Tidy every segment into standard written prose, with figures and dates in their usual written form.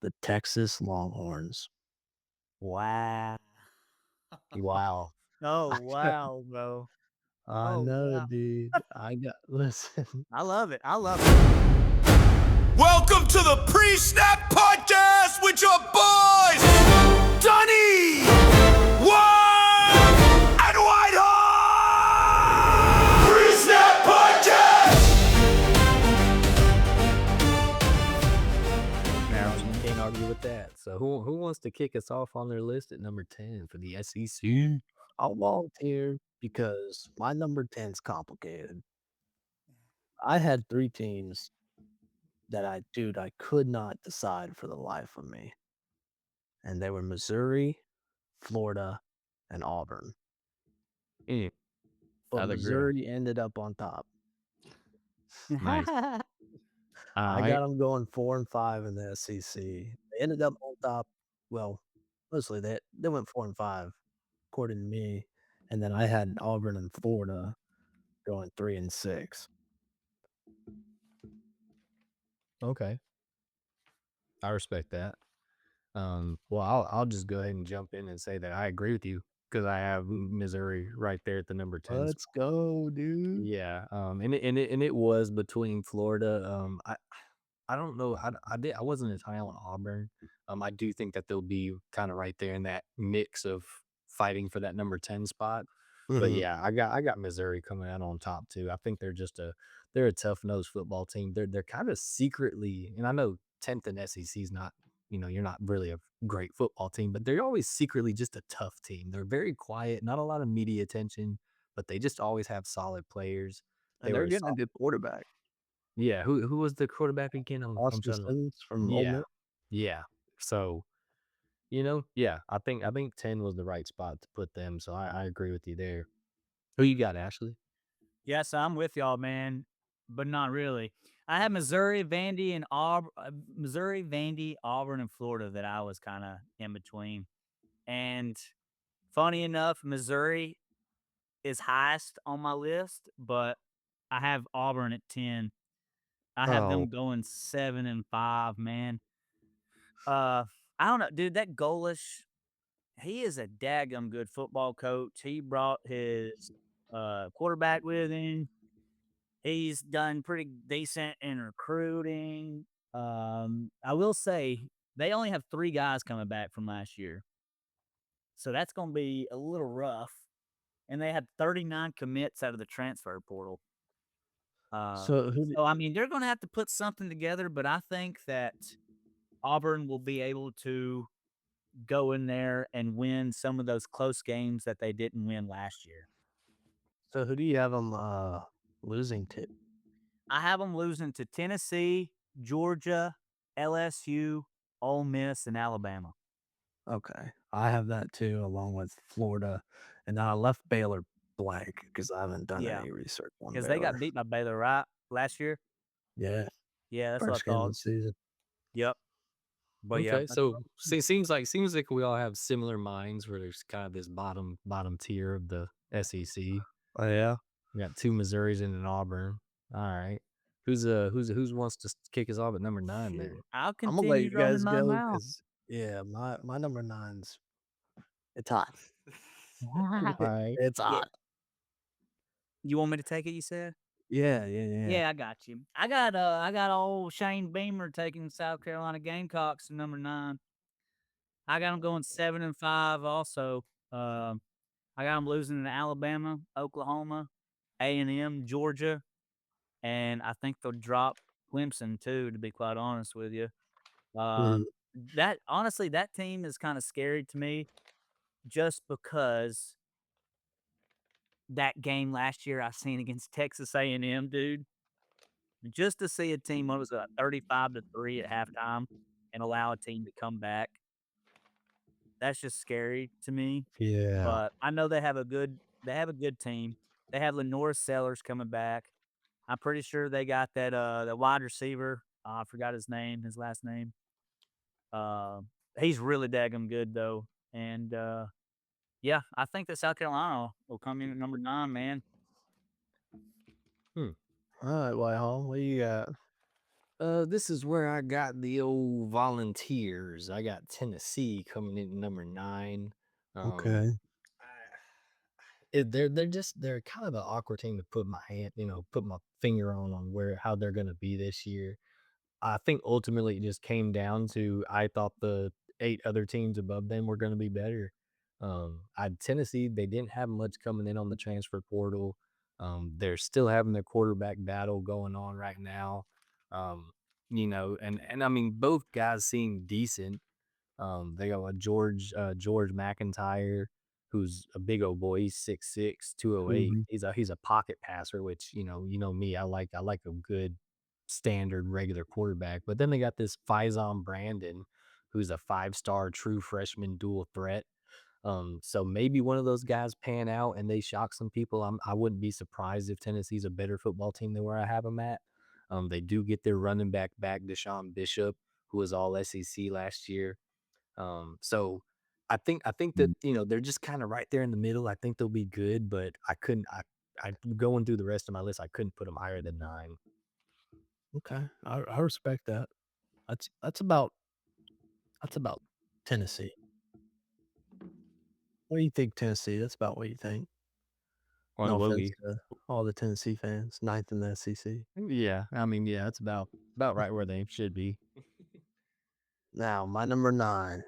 The Texas Longhorns. Wow. Wow. Oh, wow, bro. I Oh, know, wow. dude. I got listen. I love it. I love it. Welcome to the Pre-Snap Podcast with your boys, Dunny, One, and Whitehall. Pre-Snap Now That's you me. can't argue with that. So who wants to kick us off on their list at number 10 for the SEC? I'll volunteer because my number 10 is complicated. I had 3 teams that I could not decide for the life of me, and they were Missouri, Florida, and Auburn. Mm, But I'd agree. Missouri ended up on top. Nice. I Alright. got them going 4 and 5 in the SEC. They ended up on top. Well, mostly they went 4 and 5 according to me, and then I had Auburn and Florida going 3 and 6. Okay. I respect that. Well, I'll just go ahead and jump in and say that I agree with you because I have Missouri right there at the number 10 Let's spot. go, dude. Yeah. And it was between Florida. I don't know. I wasn't as high on Auburn. I do think that they'll be kind of right there in that mix of fighting for that number 10 spot. But Mhm. yeah, I got Missouri coming out on top too. I think they're a tough nosed football team. They're kind of secretly, and I know 10th in SEC is not, you're not really a great football team, but they're always secretly just a tough team. They're very quiet, not a lot of media attention, but they just always have solid players. They And were they're a getting a sol good quarterback. Yeah, who was the quarterback again? I'm Austin trying to. Simmons from Ole Yeah. Miss. Yeah. So, yeah, I think 10 was the right spot to put them, so I agree with you there. Who you got, Ashley? Yes, I'm with y'all, man, but not really. I had Missouri, Vandy, and Missouri, Vandy, Auburn, and Florida that I was kind of in between. And funny enough, Missouri is highest on my list, but I have Auburn at 10. I have Oh, them going 7 and 5, man. Uh, I don't know, dude. That Golish, he is a daggum good football coach. He brought his quarterback with him. He's done pretty decent in recruiting. I will say they only have 3 guys coming back from last year, so that's gonna be a little rough, and they had 39 commits out of the transfer portal. so who So, I mean, they're gonna have to put something together, but I think that Auburn will be able to go in there and win some of those close games that they didn't win last year. so who do you have them losing to? I have them losing to Tennessee, Georgia, LSU, Ole Miss, and Alabama. Okay. I have that too, along with Florida, and I left Baylor blank because I haven't done Yeah, any research on because they got Baylor. beat by Baylor, right, last year? Yeah, Yeah, that's what first I game of thought. the season. Yep. But yeah, Okay, so seems like we all have similar minds where there's kind of this bottom tier of the SEC. Oh, yeah? We got 2 Missouris and an Auburn. Alright. Who's wants to kick us off at number 9 Shoot. there? I'll Imma let continue you running guys my go mouth. because yeah, my number nine's it's hot. Alright. It's Yeah. hot. You want me to take it, you said? Yeah, yeah, yeah. Yeah, I got you. I got old Shane Beamer taking South Carolina Gamecocks to number 9. I got them going 7 and 5 also. Um, I got them losing to Alabama, Oklahoma, A&M, Georgia, and I think they'll drop Clemson too, to be quite honest with you. Mhm. That honestly, that team is kind of scary to me just because that game last year I seen against Texas A&M, dude. Just to see a team, what was it, 35-3 at halftime and allow a team to come back, that's just scary to me. Yeah. But I know they have a good team. They have Lenore Sellers coming back. I'm pretty sure they got the wide receiver. I forgot his last name. Uh, he's really daggum good though. And yeah, I think that South Carolina will come in at number 9, man. Hmm. Alright, Whitehall, what you got? This is where I got the old Volunteers. I got Tennessee coming in at number 9. Um, Okay. they're kind of an awkward team to put my hand, put my finger on where how they're gonna be this year. I think ultimately it just came down to I thought the 8 other teams above them were gonna be better. I Tennessee, they didn't have much coming in on the transfer portal. They're still having their quarterback battle going on right now. Um, and I mean both guys seem decent. They got a George McIntyre, who's a big old boy. He's 6'6", 208. Mhm. He's a pocket passer, which you know me. I like a good standard regular quarterback. But then they got this Faison Brandon, who's a 5-star true freshman dual threat. So maybe one of those guys pan out and they shock some people. I wouldn't be surprised if Tennessee's a better football team than where I have them at. They do get their running back, Deshaun Bishop, who was all SEC last year. So I think that they're just kind of right there in the middle. I think they'll be good, but I going through the rest of my list, I couldn't put them higher than 9. Okay. I respect that. That's about Tennessee. What do you think, Tennessee? That's about what you think. Or No offense Logie. to all the Tennessee fans, ninth in the SEC. Yeah, I mean, yeah, it's about right where they should be. Now, my number 9.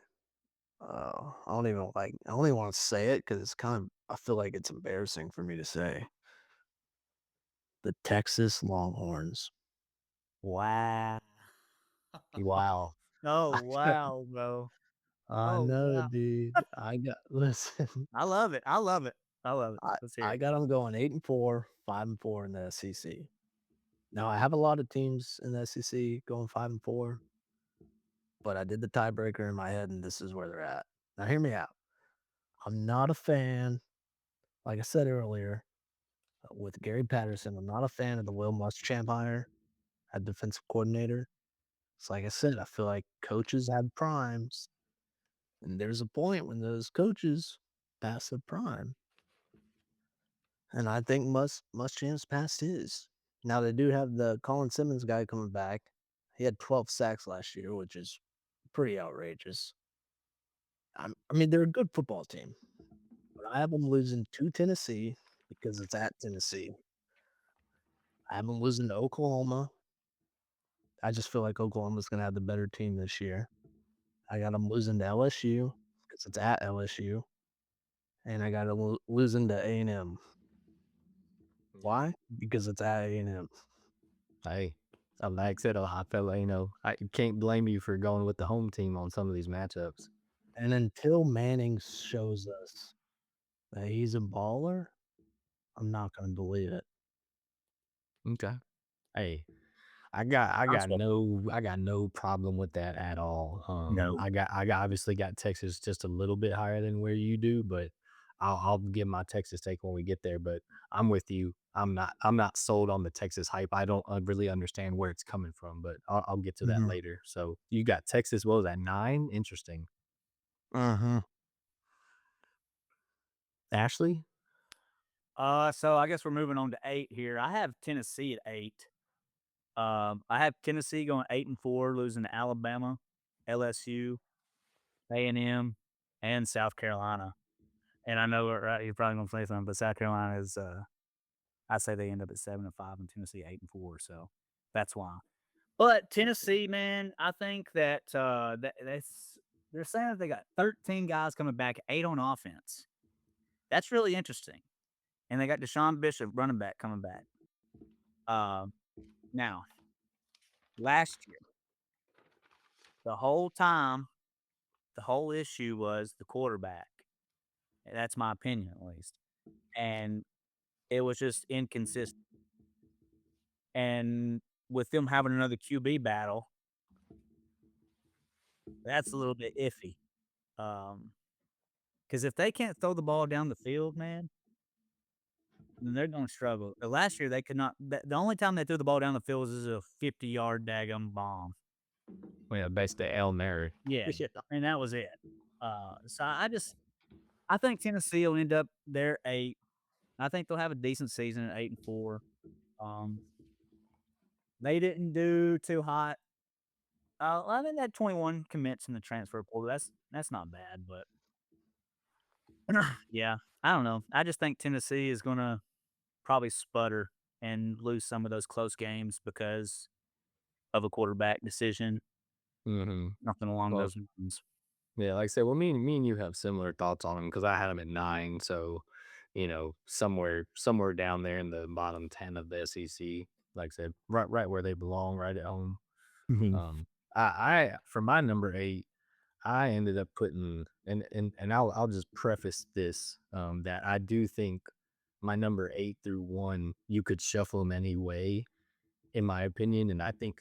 I don't even want to say it because it's kind of, I feel like it's embarrassing for me to say. The Texas Longhorns. Wow. Wow. Oh, wow, bro. I Oh, know, wow. dude. Listen, I love it. I love it. I love it. I, Let's hear I it. got them going 8-4, 5-4 in the SEC. Now, I have a lot of teams in the SEC going 5-4, but I did the tiebreaker in my head, and this is where they're at. Now, hear me out. I'm not a fan, like I said earlier, with Gary Patterson. I'm not a fan of the Will Muschamp hire at defensive coordinator. It's like I said, I feel like coaches have primes, and there's a point when those coaches pass their prime. And I think Muschamp's past his. Now they do have the Colin Simmons guy coming back. He had 12 sacks last year, which is pretty outrageous. I mean, they're a good football team, but I have them losing to Tennessee because it's at Tennessee. I have them losing to Oklahoma. I just feel like Oklahoma's going to have the better team this year. I got them losing to LSU because it's at LSU, and I got them losing to A&M. Why? Because it's at A&M. Hey, like I said, I felt like, I can't blame you for going with the home team on some of these matchups. And until Manning shows us that he's a baller, I'm not going to believe it. Okay. Hey, I got Possible. no problem with that at all. No. I obviously got Texas just a little bit higher than where you do, but I'll give my Texas take when we get there. But I'm with you. I'm not sold on the Texas hype. I don't really understand where it's coming from, but I'll get to that Mhm. later. So you got Texas. What was that, 9? Interesting. Mhm. Ashley. So I guess we're moving on to 8 here. I have Tennessee at 8. I have Tennessee going 8-4, losing to Alabama, LSU, A&M, and South Carolina. And I know right, you're probably gonna say something, but South Carolina is I say they end up at 7-5 and Tennessee 8-4. So that's why. But Tennessee, man, I think that that's they're saying that they got 13 guys coming back, 8 on offense. That's really interesting. And they got Deshaun Bishop, running back, coming back. Now, last year, the whole time, the whole issue was the quarterback. That's my opinion, at least. And it was just inconsistent. And with them having another QB battle, that's a little bit iffy. Because if they can't throw the ball down the field, man, then they're going to struggle. Last year, they could not. The only time they threw the ball down the field was a 50-yard daggum bomb. Well, yeah, basically El Mary. Yeah, and that was it. So I think Tennessee will end up there 8. I think they'll have a decent season at 8-4. Um, They didn't do too hot. I think that 21 commits in the transfer portal. That's not bad, but yeah, I don't know. I just think Tennessee is gonna probably sputter and lose some of those close games because of a quarterback decision. Mm-hmm. Nothing along Well, those lines. yeah, like I said, well, me and you have similar thoughts on him because I had him at 9, so somewhere down there in the bottom 10 of the SEC. Like I said, right where they belong, right at home. Mhm. I for my number 8, I ended up putting and I'll just preface this that I do think my number 8 through 1 you could shuffle them any way in my opinion, and I think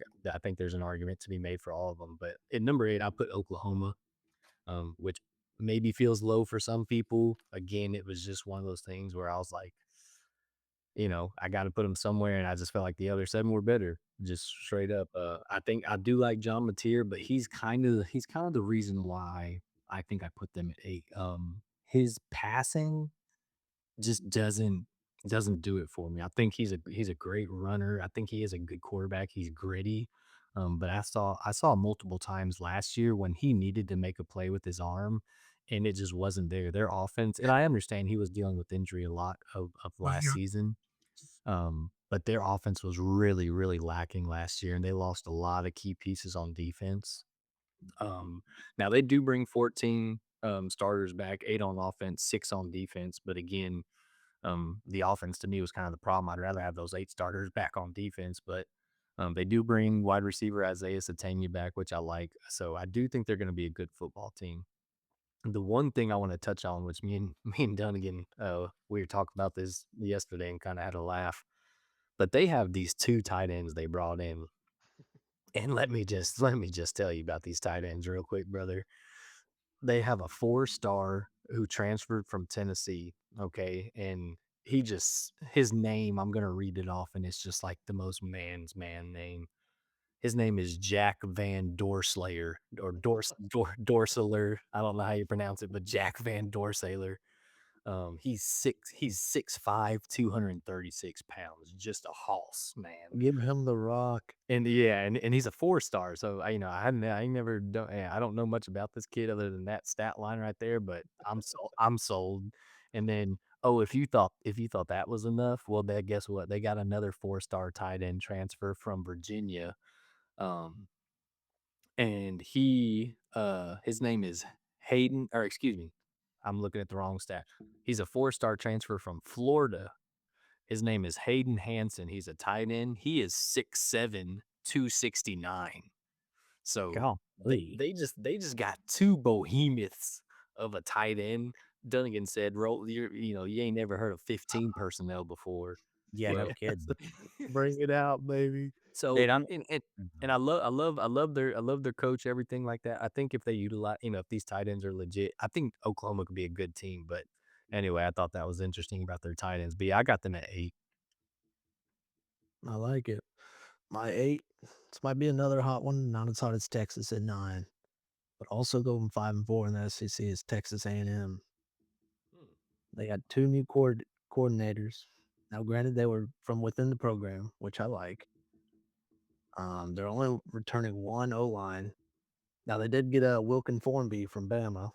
there's an argument to be made for all of them. But at number 8, I put Oklahoma, which maybe feels low for some people. Again, it was just one of those things where I was like, I got to put them somewhere, and I just felt like the other 7 were better, just straight up. I think I do like John Mateer, but he's kind of the reason why I think I put them at 8. His passing just doesn't do it for me. I think he's a great runner. I think he is a good quarterback. He's gritty. But I saw multiple times last year when he needed to make a play with his arm and it just wasn't there. Their offense, and I understand he was dealing with injury a lot of last season. But their offense was really, really lacking last year, and they lost a lot of key pieces on defense. Now they do bring 14 starters back, 8 on offense, 6 on defense. But again, the offense to me was kind of the problem. I'd rather have those 8 starters back on defense, but they do bring wide receiver Isaiah Satania back, which I like. So I do think they're going to be a good football team. The one thing I want to touch on, which me and Dunnigan, we were talking about this yesterday and kind of had a laugh. But they have these 2 tight ends they brought in, and let me just tell you about these tight ends real quick, brother. They have a 4-star who transferred from Tennessee, okay, and his name, I'm gonna read it off, and it's just like the most man's man name. His name is Jack Van Dorslayer or Dorseler. I don't know how you pronounce it, but Jack Van Dorsaler. He's 6'5", 236 pounds, just a hoss, man. Give him the rock. And yeah, and he's a 4-star. So I never don't I don't know much about this kid other than that stat line right there, but I'm sold. And then if you thought that was enough, well then guess what? They got another 4-star tight end transfer from Virginia. Um and his name is Hayden, or excuse me, I'm looking at the wrong stat. He's a 4-star transfer from Florida. His name is Hayden Hansen. He's a tight end. He is 6'7", 269. So Golly. they just got 2 behemoths of a tight end. Dunnigan said, "Roll, you ain't never heard of 15 personnel before." Yeah, no Well, kids. Bring it out, baby. so Dude, I'm and I love their coach, everything like that. I think if they utilize, if these tight ends are legit, I think Oklahoma could be a good team. But anyway, I thought that was interesting about their tight ends. But yeah, I got them at 8. I like it. My 8, this might be another hot one, not as hot as Texas at 9, but also going 5-4 in the SEC is Texas A&M. They got 2 new coordinators. Now, granted, they were from within the program, which I like. They're only returning 1 O-line. Now, they did get a Wilkin Formby from Bama.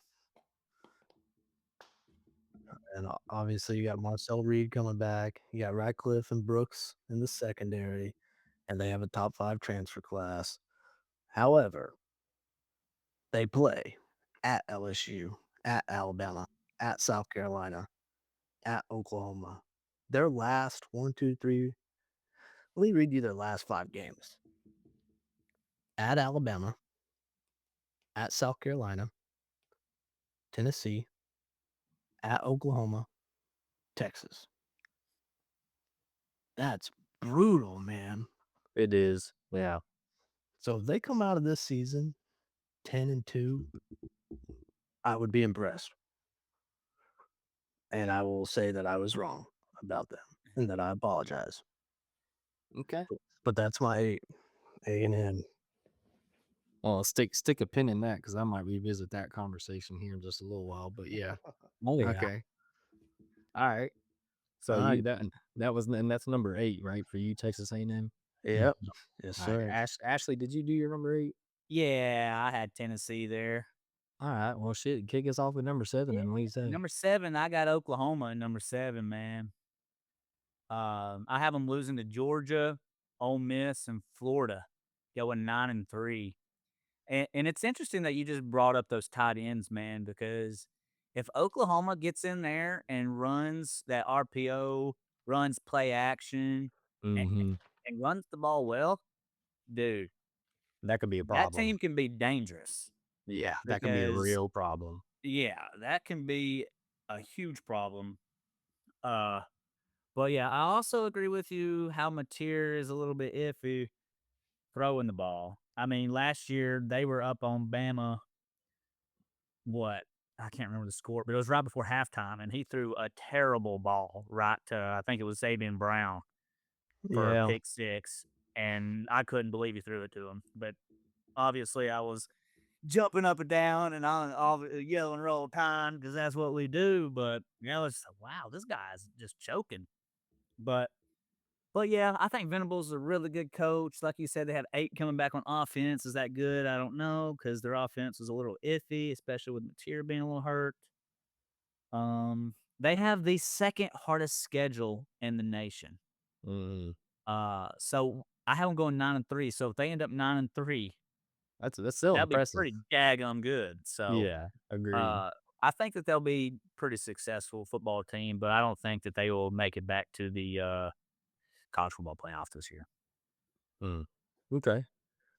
And obviously, you got Marcel Reed coming back. You got Ratcliffe and Brooks in the secondary, and they have a top 5 transfer class. However, they play at LSU, at Alabama, at South Carolina, at Oklahoma. Their last 1, 2, 3. Let me read you their last 5 games. At Alabama, at South Carolina, Tennessee, at Oklahoma, Texas. That's brutal, man. It is, yeah. So if they come out of this season 10-2, I would be impressed. And I will say that I was wrong about them and that I apologize. Okay. But that's my A&M. Well, stick a pin in that because I might revisit that conversation here in just a little while. But yeah. Oh, yeah. Okay. All right. So All right. that was, and that's number 8, right, for you, Texas A&M. Yeah. Yep. Yes, All right, sir. Ashley, did you do your number 8? Yeah, I had Tennessee there. All right, well, shit, kick us off with number 7 and what do you say? Number 7, I got Oklahoma at number 7, man. I have them losing to Georgia, Ole Miss, and Florida, going 9-3. And it's interesting that you just brought up those tight ends, man, because if Oklahoma gets in there and runs that RPO, runs play action, and, Mhm. and runs the ball well, dude, That could be a that problem. team can be dangerous Yeah, that could be a because, real problem. yeah, that can be a huge problem. Uh, but yeah, I also agree with you how Mateer is a little bit iffy throwing the ball. I mean, last year they were up on Bama. What? I can't remember the score, but it was right before halftime, and he threw a terrible ball right to, I think it was Sabian Brown for a Yeah. pick six, and I couldn't believe he threw it to him. But obviously, I was jumping up and down and all yelling roll time because that's what we do. But it's like, wow, this guy's just choking. But yeah, I think Venables is a really good coach. Like you said, they have 8 coming back on offense. Is that good? I don't know because their offense was a little iffy, especially with Mateer being a little hurt. They have the second hardest schedule in the nation. Mhm. So I have them going 9-3. So if they end up 9-3, That's still that'd be impressive. pretty daggum good. So Yeah, agreed. uh, I think that they'll be pretty successful football team, but I don't think that they will make it back to the college football playoff this year. Mm. Okay,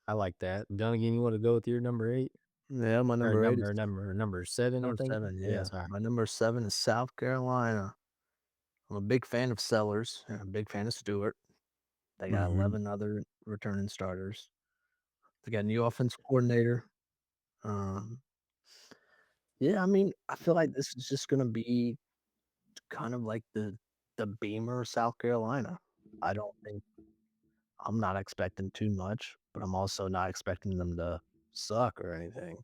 I like that. Dunnigan, you wanna go with your number 8? Yeah, my Or number 8 is number 7, I number think? 7, Yeah, yeah. sorry. My number 7 is South Carolina. I'm a big fan of Sellers and a big fan of Stewart. They got Mhm. 11 other returning starters. They got a new offensive coordinator. Um, yeah, I mean, I feel like this is just gonna be kind of like the Beamer of South Carolina. I don't think I'm not expecting too much, but I'm also not expecting them to suck or anything.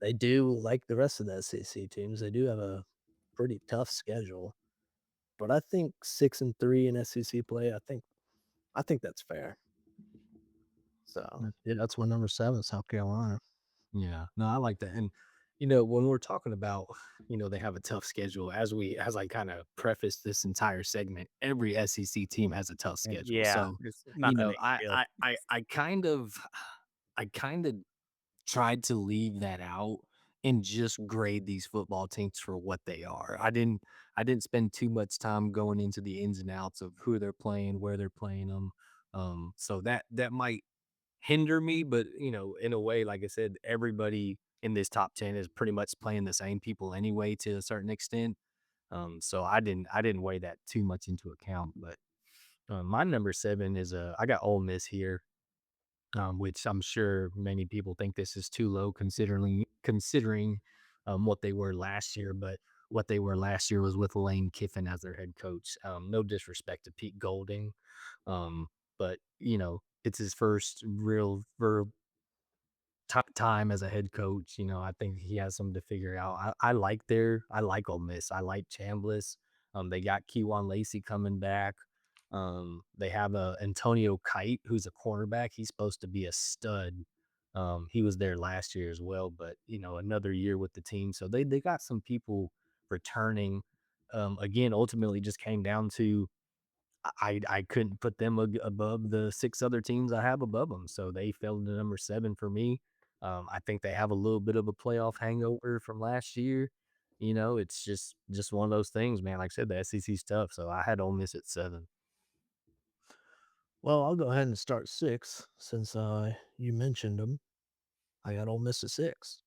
They do, like the rest of the SEC teams, they do have a pretty tough schedule, but I think 6-3 in SEC play, I think that's fair. So, yeah, that's my number 7, South Carolina. Yeah, no, I like that. And when we're talking about, they have a tough schedule. As I kind of preface this entire segment, every SEC team has a tough And schedule. yeah, So, it's nothing to I feel. I I I kind of I kind of tried to leave that out and just grade these football teams for what they are. I didn't spend too much time going into the ins and outs of who they're playing, where they're playing them. So that might hinder me, but in a way, like I said, everybody in this top 10 is pretty much playing the same people anyway to a certain extent. So I didn't weigh that too much into account. But my number 7 is I got Ole Miss here, which I'm sure many people think this is too low considering what they were last year. But what they were last year was with Lane Kiffin as their head coach. No disrespect to Pete Golding, but it's his first real time as a head coach. I think he has something to figure out. I like Ole Miss. I like Chambliss. They got Keywan Lacey coming back. They have Antonio Kite, who's a cornerback. He's supposed to be a stud. He was there last year as well, but another year with the team. So they got some people returning. Again, ultimately just came down to I couldn't put them above the 6 other teams I have above them, so they fell to number 7 for me. I think they have a little bit of a playoff hangover from last year. It's just one of those things, man. Like I said, the SEC's tough, so I had Ole Miss at 7. Well, I'll go ahead and start 6 since, you mentioned them. I got Ole Miss at 6.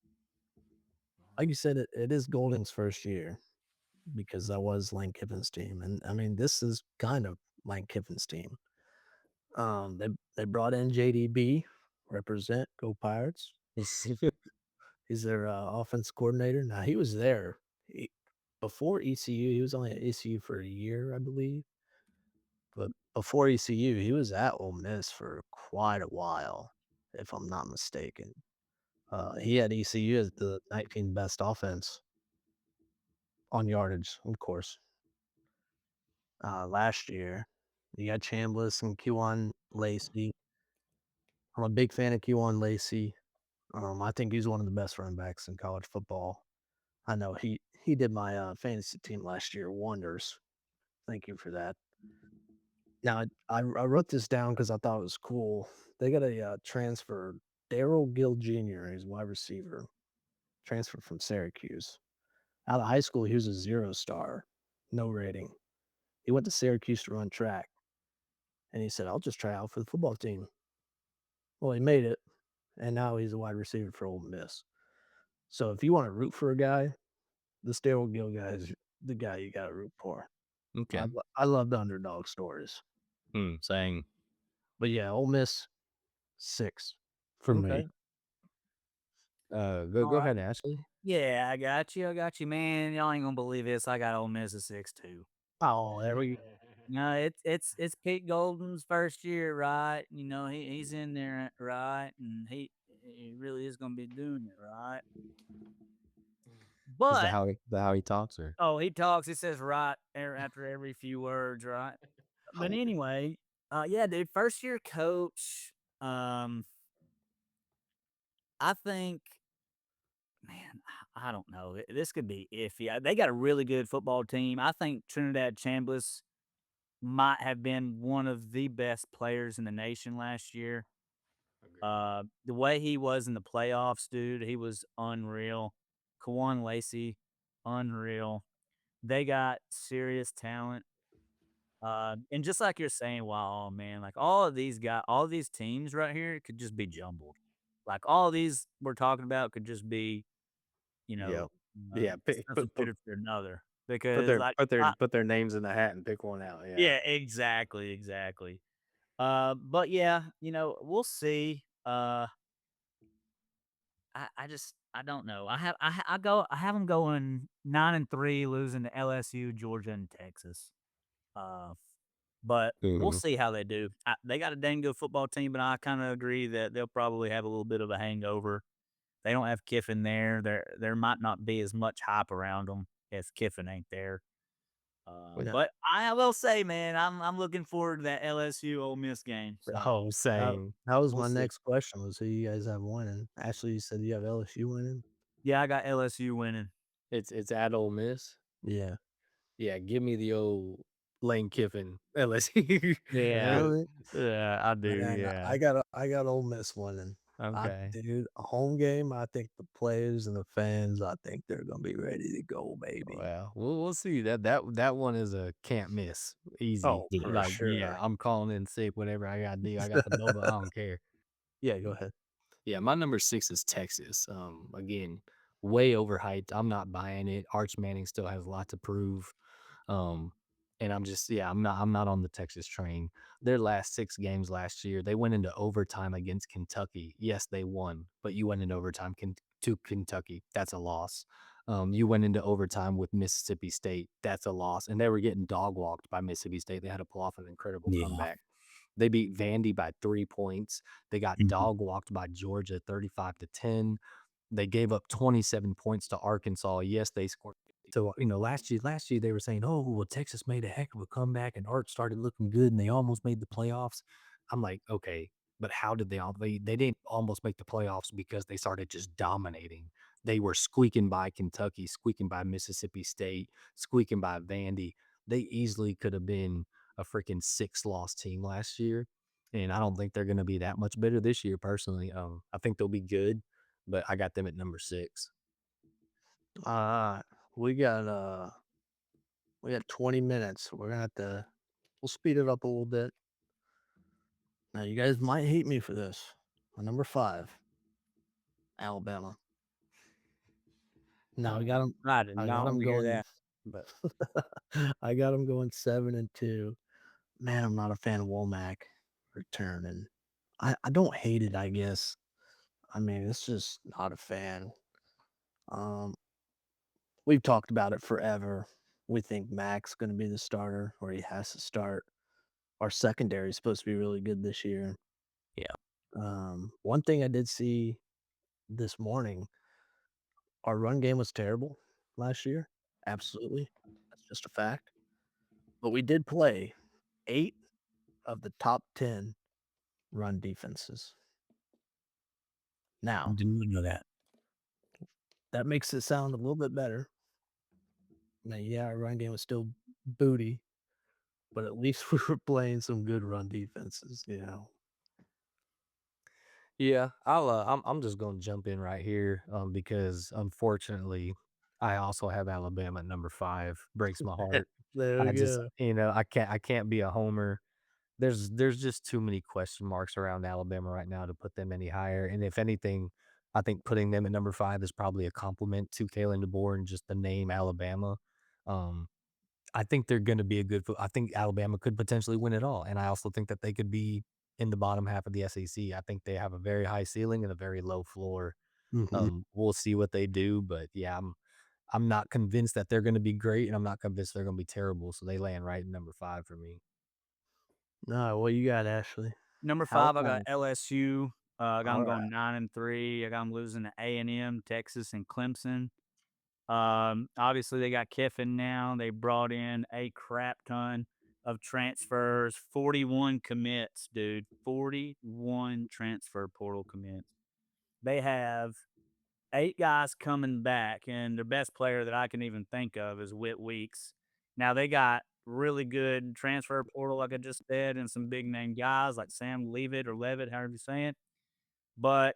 Like you said, it is Golden's first year because that was Lane Kiffin's team, and, I mean, this is kind of Lane Kiffin's team. They brought in JDB, represent, go Pirates. He's their, offense coordinator. Now, he was there before ECU, he was only at ECU for a year, I believe, but before ECU, he was at Ole Miss for quite a while, if I'm not mistaken. He had ECU as the 19th best offense on yardage, of course. Last year, you got Chambliss and Keywan Lacey. I'm a big fan of Kewan Lacey. I think he's one of the best running backs in college football. I know he did my fantasy team last year wonders. Thank you for that. Now I wrote this down because I thought it was cool. They got a transfer, Daryl Gill Jr. He's a wide receiver, transferred from Syracuse. Out of high school, he was a 0 star, no rating. He went to Syracuse to run track, and he said, "I'll just try out for the football team." Well, he made it, and now he's a wide receiver for Ole Miss. So if you want to root for a guy, this Daryl Gill guy is the guy you got to root for. Okay. I love the underdog stories. Saying But yeah, Ole Miss 6 for me. Okay. go All right. ahead, Ashley. Yeah, I got you, man. Y'all ain't gonna believe this. I got Ole Miss at 6-2. Oh, there we go. No, it's Pete Golden's first year, right? You know, he's in there, right? And he really is gonna be doing it, right? Is But that how he talks, or oh, he talks. He says right after every few words, right? But anyway, yeah, dude, first year coach. I think, man, I don't know. This could be iffy. They got a really good football team. I think Trinidad Chambliss might have been one of the best players in the nation last year. The way he was in the playoffs, dude, he was unreal. Kawan Lacey, unreal. They got serious talent. And just like you're saying, wow, man, like all these teams right here could just be jumbled. Like all these we're talking about could just be, you yeah, know, yeah, substituted for another. Because like, put their names in the hat and pick one out. Yeah. yeah, exactly. But yeah, we'll see. I don't know. I have them going 9-3, losing to LSU, Georgia, and Texas. Uh, but we'll Mhm. see how they do. They got a dang good football team, but I kind of agree that they'll probably have a little bit of a hangover. They don't have Kiffin there. There might not be as much hype around them if Kiffin ain't there. Yeah. But I will say, man, I'm looking forward to that LSU Ole Miss game. So Oh, same. That was we'll my see. next question was who you guys have winning. Ashley, you said you have LSU winning? Yeah, I got LSU winning. It's at Ole Miss. Yeah. Yeah, give me the old Lane Kiffin LSU. Yeah, Really? yeah, I do. Man, Yeah. I got Ole Miss winning. Okay. Dude, a home game, I think the players and the fans, I think they're gonna be ready to go, baby. Well, we'll see. That one is a can't miss. Easy. Oh, for Like, sure. yeah, I'm calling in sick, whatever I gotta do. I got the Nova, I don't care. Yeah, go ahead. Yeah, my number 6 is Texas. Again, way overhyped. I'm not buying it. Arch Manning still has a lot to prove. Um, and I'm not on the Texas train. Their last 6 games last year, they went into overtime against Kentucky. Yes, they won, but you went into overtime to Kentucky. That's a loss. You went into overtime with Mississippi State. That's a loss. And they were getting dog walked by Mississippi State. They had to pull off an incredible Yeah. comeback. They beat Vandy by 3 points. They got Mhm. dog walked by Georgia 35-10. They gave up 27 points to Arkansas. Yes, they scored. So, last year they were saying, "Oh, well, Texas made a heck of a comeback and Art started looking good and they almost made the playoffs." I'm like, "Okay, but how did they didn't almost make the playoffs because they started just dominating. They were squeaking by Kentucky, squeaking by Mississippi State, squeaking by Vandy. They easily could have been a freaking 6-loss team last year, and I don't think they're going to be that much better this year personally. I think they'll be good, but I got them at number 6. Uh, we got uh we got 20 minutes. We'll speed it up a little bit. Now you guys might hate me for this. My number 5, Alabama. Now I did I not got want them to hear going that. But I got them going 7-2. Man, I'm not a fan of Womack returning. I don't hate it, I guess. I mean, it's just not a fan. Um, we've talked about it forever. We think Mac's going to be the starter, or he has to start. Our secondary is supposed to be really good this year. Yeah. One thing I did see this morning, our run game was terrible last year. Absolutely. That's just a fact. But we did play 8 of the top 10 run defenses. Now, Didn't know that. that makes it sound a little bit better. Now, yeah, our run game was still booty, but at least we were playing some good run defenses, you know. Yeah, I'm just gonna jump in right here, because unfortunately, I also have Alabama at number 5. Breaks my heart. There I we just, go. I can't be a homer. There's just too many question marks around Alabama right now to put them any higher. And if anything, I think putting them at number 5 is probably a compliment to Kalen DeBoer and just the name Alabama. Um, I think they're going to be a good. I think Alabama could potentially win it all, and I also think that they could be in the bottom half of the SEC. I think they have a very high ceiling and a very low floor. Mhm. We'll see what they do, but yeah, I'm not convinced that they're going to be great, and I'm not convinced they're going to be terrible. So they land right in number 5 for me. No, what you got, Ashley? Number How 5, I got high? LSU. I got them Alright. going 9-3. I got them losing to A&M, Texas, and Clemson. Obviously they got Kiffin now. They brought in a crap ton of transfers, 41 commits, dude. 41 transfer portal commits. They have 8 guys coming back, and their best player that I can even think of is Whit Weeks. Now they got really good transfer portal, like I just said, and some big name guys like Sam Leavitt or Levitt, however you say it. But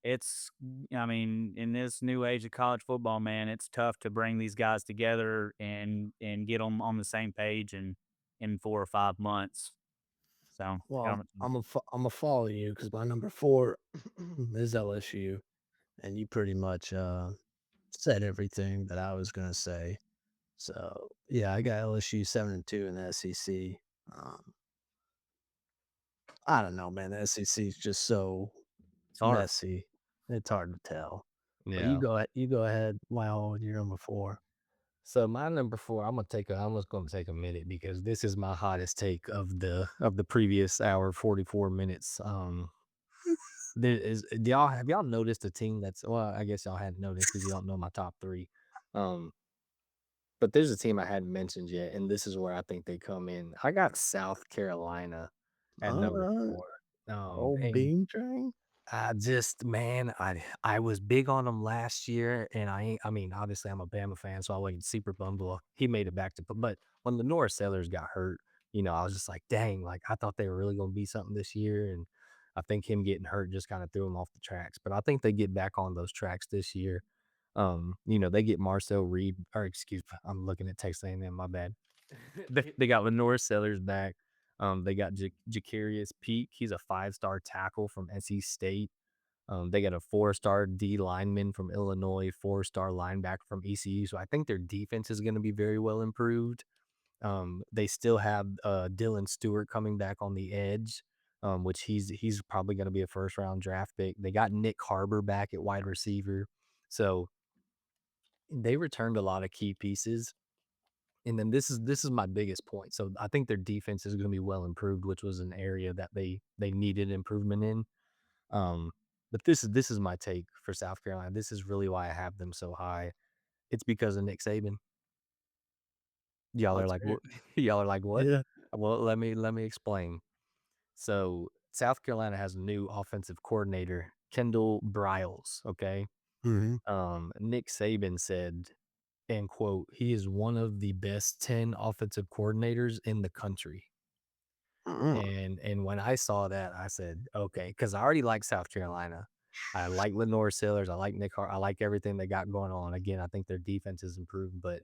it's, I mean, in this new age of college football, man, it's tough to bring these guys together and get them on the same page in 4 or 5 months. So, Well, Imma follow you because my number 4 is LSU, and you pretty much, said everything that I was gonna say. So, yeah, I got LSU 7-2 in the SEC. Um, I don't know, man, the SEC is just so it's hard. messy. It's hard to tell. But Yeah. you go ahead, Wow, with your number 4. So my number 4, I'm just gonna take a minute because this is my hottest take of the previous hour, 44 minutes. There is do y'all have y'all noticed a team that's, well, I guess y'all hadn't noticed because you don't know my top 3. Um, but there's a team I hadn't mentioned yet, and this is where I think they come in. I got South Carolina at number Alright. 4. Old And Bean Train? I just, man, I was big on him last year, and I mean, obviously, I'm a Bama fan, so I wasn't super bummed. Well, he made it back to, but when Lenore Sellers got hurt, I was just like, dang, like I thought they were really going to be something this year, and I think him getting hurt just kind of threw him off the tracks. But I think they get back on those tracks this year. They get Marcel Reed, or excuse me, I'm looking at Texas A&M, my bad. They got Lenore Sellers back. They got Jacarius Peak. He's a 5-star tackle from SC State. They got a 4-star D lineman from Illinois, 4-star linebacker from ECU. So I think their defense is going to be very well improved. They still have Dylan Stewart coming back on the edge, which he's probably going to be a first-round draft pick. They got Nick Harbor back at wide receiver. So they returned a lot of key pieces. And then this is my biggest point. So I think their defense is going to be well improved, which was an area that they needed improvement in. Um, but this is my take for South Carolina. This is really why I have them so high. It's because of Nick Saban. Y'all are Let's like, hear what? it. Y'all are like, what? Yeah. Well, let me explain. So South Carolina has a new offensive coordinator, Kendall Briles. Okay. Mhm. Nick Saban said, and quote, he is one of the best 10 offensive coordinators in the country. Mm. And when I saw that, I said, okay, because I already like South Carolina. I like Lenore Sellers. I like Nick Hart. I like everything they got going on. Again, I think their defense is improved. But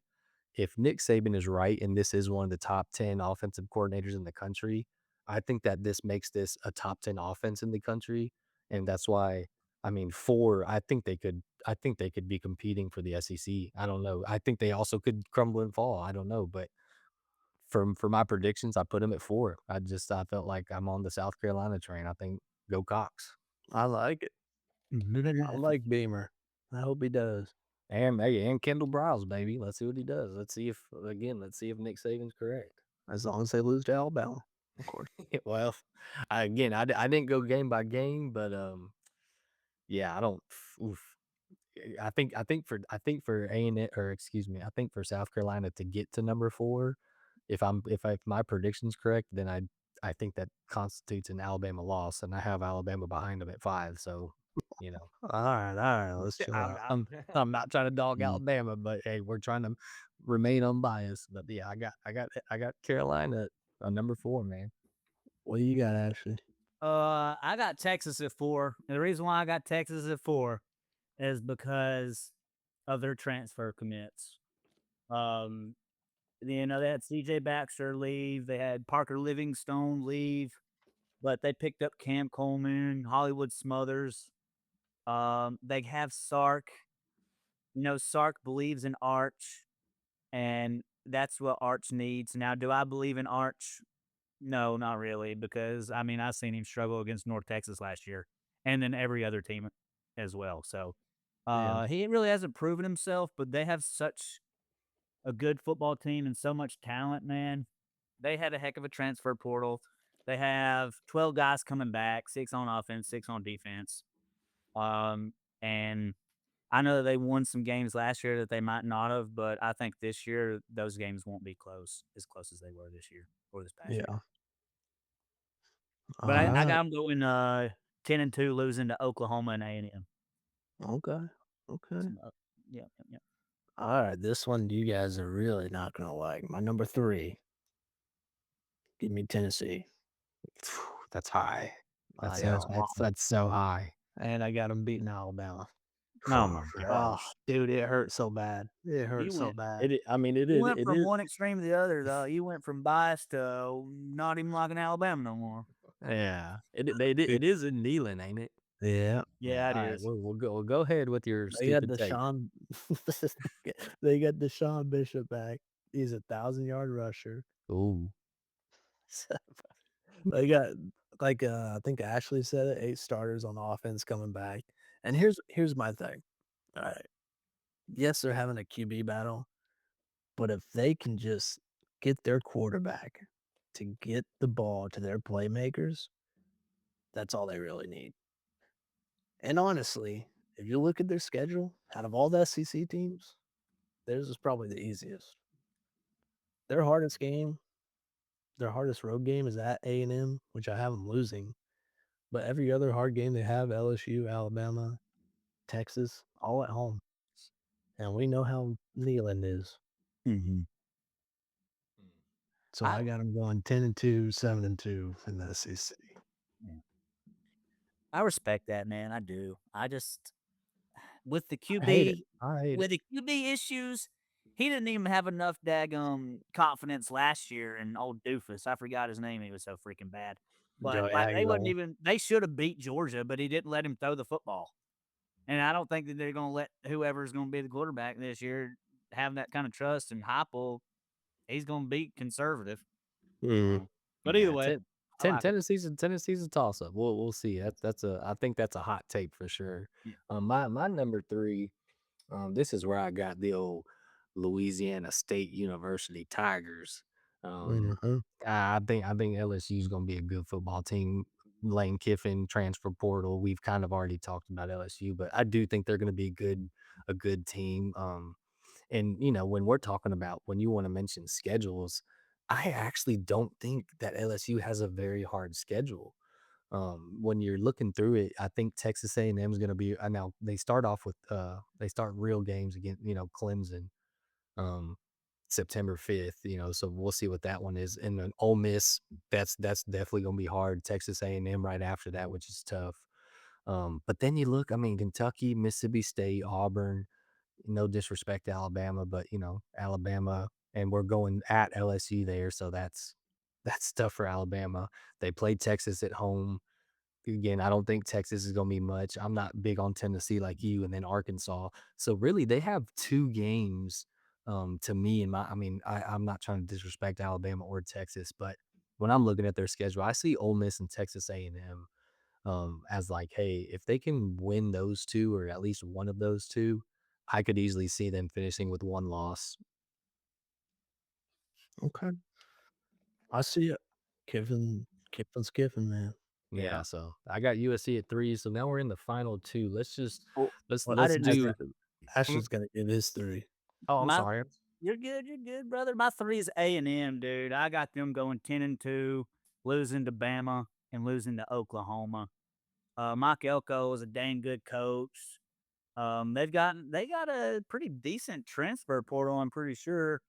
if Nick Saban is right, and this is one of the top 10 offensive coordinators in the country, I think that this makes this a top 10 offense in the country. And that's why, I mean, I think they could be competing for the SEC. I don't know. I think they also could crumble and fall. I don't know. But for my predictions, I put him at 4. I felt like I'm on the South Carolina train. I think go Cox. I like it. I like Beamer. I hope he does. And hey, and Kendall Briles, baby. Let's see what he does. Let's see if Nick Saban's correct. As long as they lose to Alabama, of course. Well, I didn't go game by game, but yeah, I don't. Oof. I think for A&M, or excuse me, I think for South Carolina to get to number 4, if my prediction's correct, then I think that constitutes an Alabama loss, and I have Alabama behind them at 5. So, you know, All right, let's chill I'm out. I'm I'm not trying to dog Mm. Alabama, but hey, we're trying to remain unbiased. But yeah, I got Carolina at number 4, man. What do you got, Ashley? I got Texas at 4. And the reason why I got Texas at 4 is because of their transfer commits. Um, they had CJ Baxter leave, they had Parker Livingstone leave, but they picked up Cam Coleman, Hollywood Smothers. They have Sark. Sark believes in Arch, and that's what Arch needs. Now, do I believe in Arch? No, not really, because I seen him struggle against North Texas last year, and then every other team as well. So, Yeah. he really hasn't proven himself, but they have such a good football team and so much talent, man. They had a heck of a transfer portal. They have 12 guys coming back, 6 on offense, 6 on defense. And I know that they won some games last year that they might not have, but I think this year those games won't be as close as they were this year or this past year. Yeah. But All I right. got them going 10-2, losing to Oklahoma and A&M. Okay. Okay. Yeah, yeah, yeah. All right. This one you guys are really not gonna like. My number 3. Give me Tennessee. That's high. I That's know. that's so high. And I got them beating Alabama. Oh my Oh, gosh. dude, it hurt so bad. It hurt You so went bad. I mean, it you is. went It from is. one extreme to the other, though. You went from bias to not even liking Alabama no more. Yeah. It is in Neyland, ain't it? Yeah. Yeah, it All right. is. We'll go ahead with your They got stupid take. Deshaun. They got Deshaun Bishop back. He's a 1,000-yard rusher. Ooh. They got I think Ashley said it, 8 starters on offense coming back. And here's my thing. All right. Yes, they're having a QB battle, but if they can just get their quarterback to get the ball to their playmakers, that's all they really need. And honestly, if you look at their schedule, out of all the SEC teams, theirs is probably the easiest. Their hardest game, their hardest road game is at A&M, which I have them losing. But every other hard game they have, LSU, Alabama, Texas, all at home. And we know how Neyland is. Mm-hmm. So I got them going 10-2, 7-2 in the SEC. I respect that, man. I do. I just with the I hate it. QB I hate with it. the QB issues, he didn't even have enough daggum confidence last year in old doofus. I forgot his name. He was so freaking bad. But Joey like they wasn't Aguilar. even they should have beat Georgia, but he didn't let him throw the football. And I don't think that they're gonna let whoever's gonna be the quarterback this year have that kind of trust. And Heupel, he's gonna be conservative. Mm. But either Yeah, way, I like it. Tennessee's a toss up. We'll see. I think that's a hot take for sure. Yeah. My number 3. This is where I got the old Louisiana State University Tigers. Mhm. I think LSU is going to be a good football team. Lane Kiffin transfer portal. We've kind of already talked about LSU, but I do think they're going to be a good team. And when we're talking about when you want to mention schedules, I actually don't think that LSU has a very hard schedule. When you're looking through it, I think Texas A&M is going to be. Now they start off with they start real games against Clemson, um, September 5th. So we'll see what that one is. And then Ole Miss, that's definitely going to be hard. Texas A&M right after that, which is tough. But then you look, Kentucky, Mississippi State, Auburn. No disrespect to Alabama, but Alabama, and we're going at LSU there, so that's tough for Alabama. They played Texas at home. Again, I don't think Texas is going to be much. I'm not big on Tennessee like you, and then Arkansas. So really, they have 2 games. To me, I'm not trying to disrespect Alabama or Texas, but when I'm looking at their schedule, I see Ole Miss and Texas A&M as like, hey, if they can win those 2 or at least one of those 2, I could easily see them finishing with 1 loss. Okay. I see it. Kiffin's Kiffin, man. Yeah, so I got USC at 3. So now we're in the final 2. Let's just Well, let's Well, I let's didn't do. Ash's gonna give his 3. Oh, I'm My sorry. You're good, brother. My 3 is A&M, dude. I got them going 10-2. losing to Bama and losing to Oklahoma. Mike Elko is a dang good coach. They got a pretty decent transfer portal, I'm pretty sure.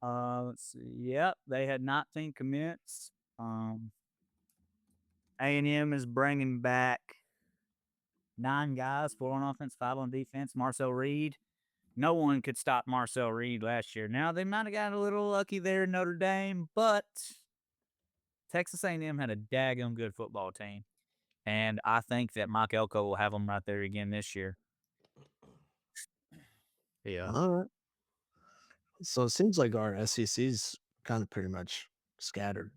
Let's see. Yep, they had 19 commits. A&M is bringing back 9 guys, 4 on offense, 5 on defense. Marcel Reed. No one could stop Marcel Reed last year. Now, they might have got a little lucky there in Notre Dame, but Texas A&M had a daggum good football team. And I think that Mike Elko will have them right there again this year. Yeah. All right. So it seems like our SEC's kind of pretty much scattered.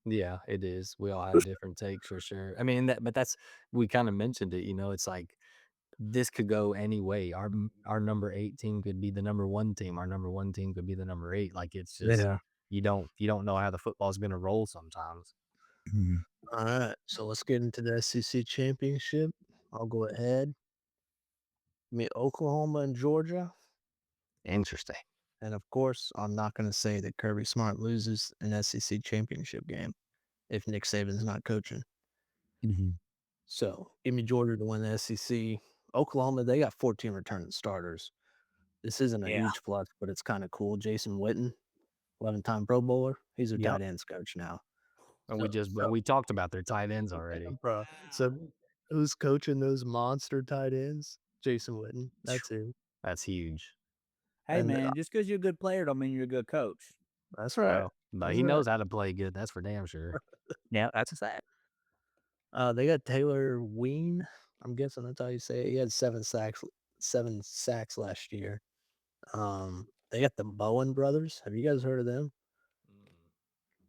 Yeah, it is. We all have different takes for sure. I mean, but that's we kind of mentioned it. It's like this could go any way. Our number 8 team could be the number 1 team. Our number 1 team could be the number 8. Like it's just you don't know how the football's gonna roll sometimes. All right. So let's get into the SEC championship. I'll go ahead. Meet Oklahoma and Georgia. Interesting. And of course, I'm not going to say that Kirby Smart loses an SEC championship game if Nick Saban's not coaching. So give me Georgia to win the SEC. Oklahoma, they got 14 returning starters. This isn't a Yeah. huge plus, but it's kind of cool. Jason Witten, 11-time Pro Bowler. He's their Yep. tight ends coach now. And we talked about their tight ends already. Bro, so who's coaching those monster tight ends? Jason Witten. That's him. That's huge. Hey, And, man, just because you're a good player don't mean you're a good coach. That's right. Well, but That's he right. knows how to play good. That's for damn sure. Yeah, that's a fact. They got Taylor Ween. I'm guessing that's how you say it. He had 7 sacks last year. They got the Bowen brothers. Have you guys heard of them?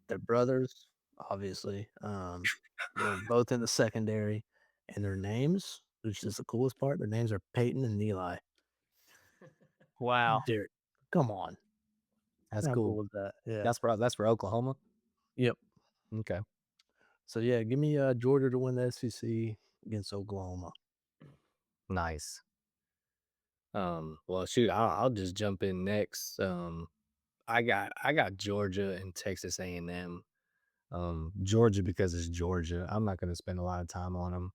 They're brothers, obviously. They're both in the secondary, and their names, which is the coolest part, their names are Peyton and Eli. Wow. Dude, come on. That's How cool. is that? Yeah. That's for Oklahoma. Yep. Okay. So yeah, give me Georgia to win the SEC against Oklahoma. Nice. Well, shoot, I'll just jump in next. I got Georgia and Texas A&M. Georgia because it's Georgia. I'm not gonna spend a lot of time on them.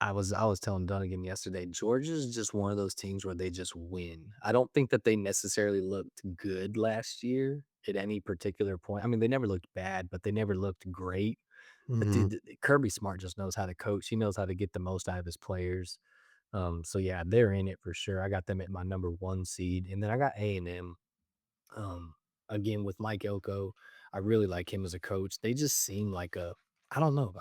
I was telling Dunnigan yesterday, Georgia's just one of those teams where they just win. I don't think that they necessarily looked good last year at any particular point. I mean, they never looked bad, but they never looked great. But Mhm. dude, Kirby Smart just knows how to coach. He knows how to get the most out of his players. So yeah, they're in it for sure. I got them at my number 1 seed, and then I got A&M. Again with Mike Elko, I really like him as a coach. They just seem like I don't know.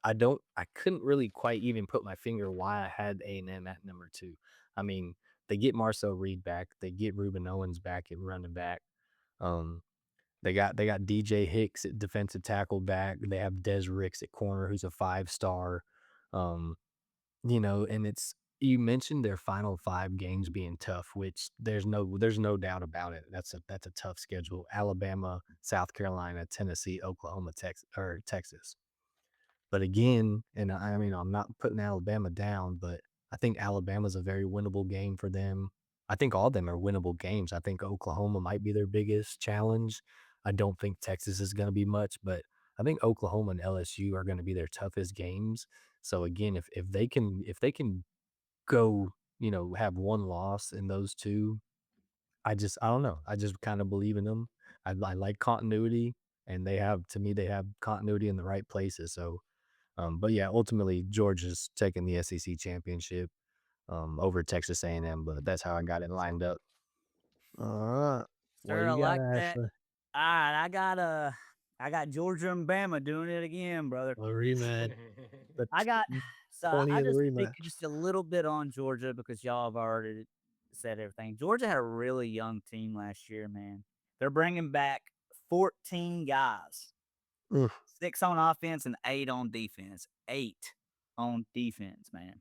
I couldn't really quite even put my finger why I had A&M at number 2. I mean, they get Marcel Reed back, they get Ruben Owens back at running back. They got DJ Hicks at defensive tackle back. They have Des Ricks at corner, who's a 5-star. Um, and you mentioned their final 5 games being tough, which there's no doubt about it. That's a tough schedule. Alabama, South Carolina, Tennessee, Oklahoma, Texas. But again, and I mean, I'm not putting Alabama down, but I think Alabama's a very winnable game for them. I think all of them are winnable games. I think Oklahoma might be their biggest challenge. I don't think Texas is going to be much, but I think Oklahoma and LSU are going to be their toughest games. So again, if they can go, have 1 loss in those 2, I don't know. I just kind of believe in them. I like continuity, and they have continuity in the right places. So, but yeah, ultimately Georgia's taking the SEC championship over Texas A&M, but that's how I got it lined up. All right. Sir, Well, I you got like that. Ashley. All right, I got Georgia and Bama doing it again, brother. A rematch. I got so 20 I in the just rematch. picked just a little bit on Georgia because y'all have already said everything. Georgia had a really young team last year, man. They're bringing back 14 guys, Mm. 6 on offense and 8 on defense. 8 on defense, man.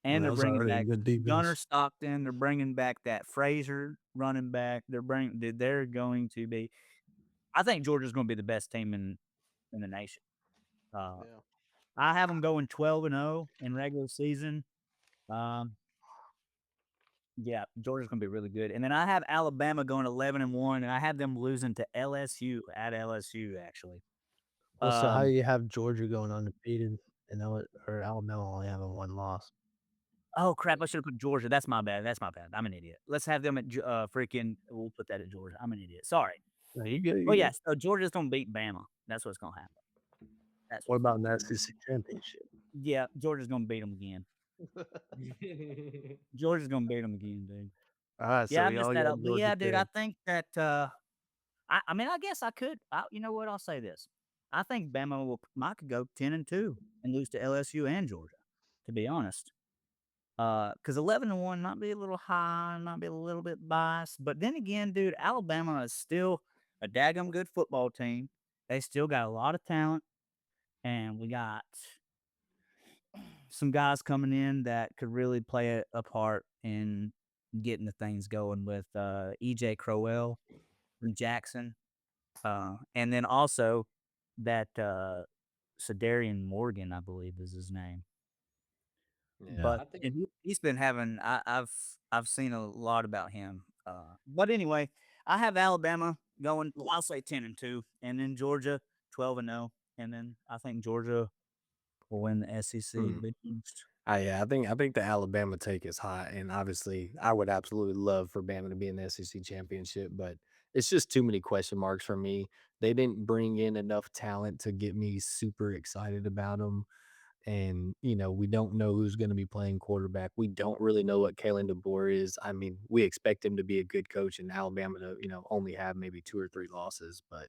And they're That was bringing already a back good defense. Gunnar Stockton. They're bringing back that Fraser running back. They're going to be. I think Georgia's going to be the best team in the nation. I have them going 12-0 in regular season. Yeah, Georgia's going to be really good. And then I have Alabama going 11-1, and I have them losing to LSU at LSU, actually. Well, so how Um, you have Georgia going undefeated and or Alabama only having one loss? oh crap! I should have put Georgia. That's my bad. That's my bad. I'm an idiot. Let's have them at freaking. We'll put that at Georgia. I'm an idiot. Sorry. No, you good. Oh You good. yes, so Georgia's gonna beat Bama. That's what's gonna happen. That's What what's about gonna in the happen. SEC championship? Yeah, Georgia's gonna beat them again. Georgia's gonna beat them again, dude. All right, Yeah, so I we messed all that got up. But Georgia yeah, dude, I 10. think that I mean, I guess I could. You know what? I'll say this. I think Bama might could go 10-2 and lose to LSU and Georgia. To be honest, because 11-1 might be a little high, might be a little bit biased. But then again, dude, Alabama is still a daggum good football team. They still got a lot of talent, and we got some guys coming in that could really play a part in getting the things going with EJ Crowell from Jackson. And then also that Sedarian Morgan, I believe is his name. Yeah, But I think and he's been having I've seen a lot about him. But anyway, I have Alabama going, well, I'll say 10-2, and then Georgia 12-0, and then I think Georgia will win the SEC Mhm. Big East. Yeah, I think the Alabama take is hot, and obviously, I would absolutely love for Bama to be in the SEC championship, but it's just too many question marks for me. They didn't bring in enough talent to get me super excited about them, and we don't know who's going to be playing quarterback. We don't really know what Kalen DeBoer is. I mean, we expect him to be a good coach, and Alabama to only have maybe 2 or 3 losses, but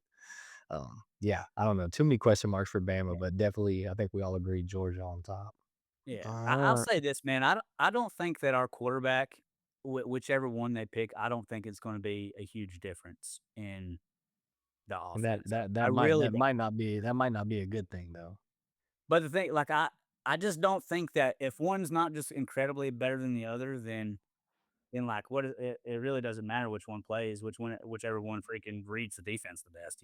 yeah, I don't know. Too many question marks for Bama, but definitely, I think we all agree Georgia on top. Yeah, I'll All right. say this, man. I don't think that our quarterback, whichever one they pick, I don't think it's going to be a huge difference in the And that offense. that I that might really that don't. might not be that might not be a good thing though. But the thing, like I just don't think that if one's not just incredibly better than the other, then like it really doesn't matter which one plays, whichever one freaking reads the defense the best.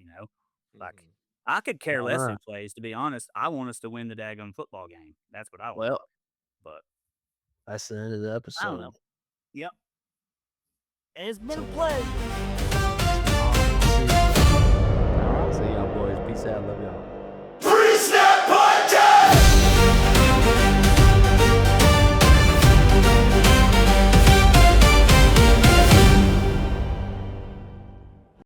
Like Mhm. I could care All less right. who plays. To be honest, I want us to win the daggone football game. That's what I want. Well, But that's the end of the I don't know. episode. Yep. It's been a So, pleasure. I'll see y'all boys. Peace out. Love y'all.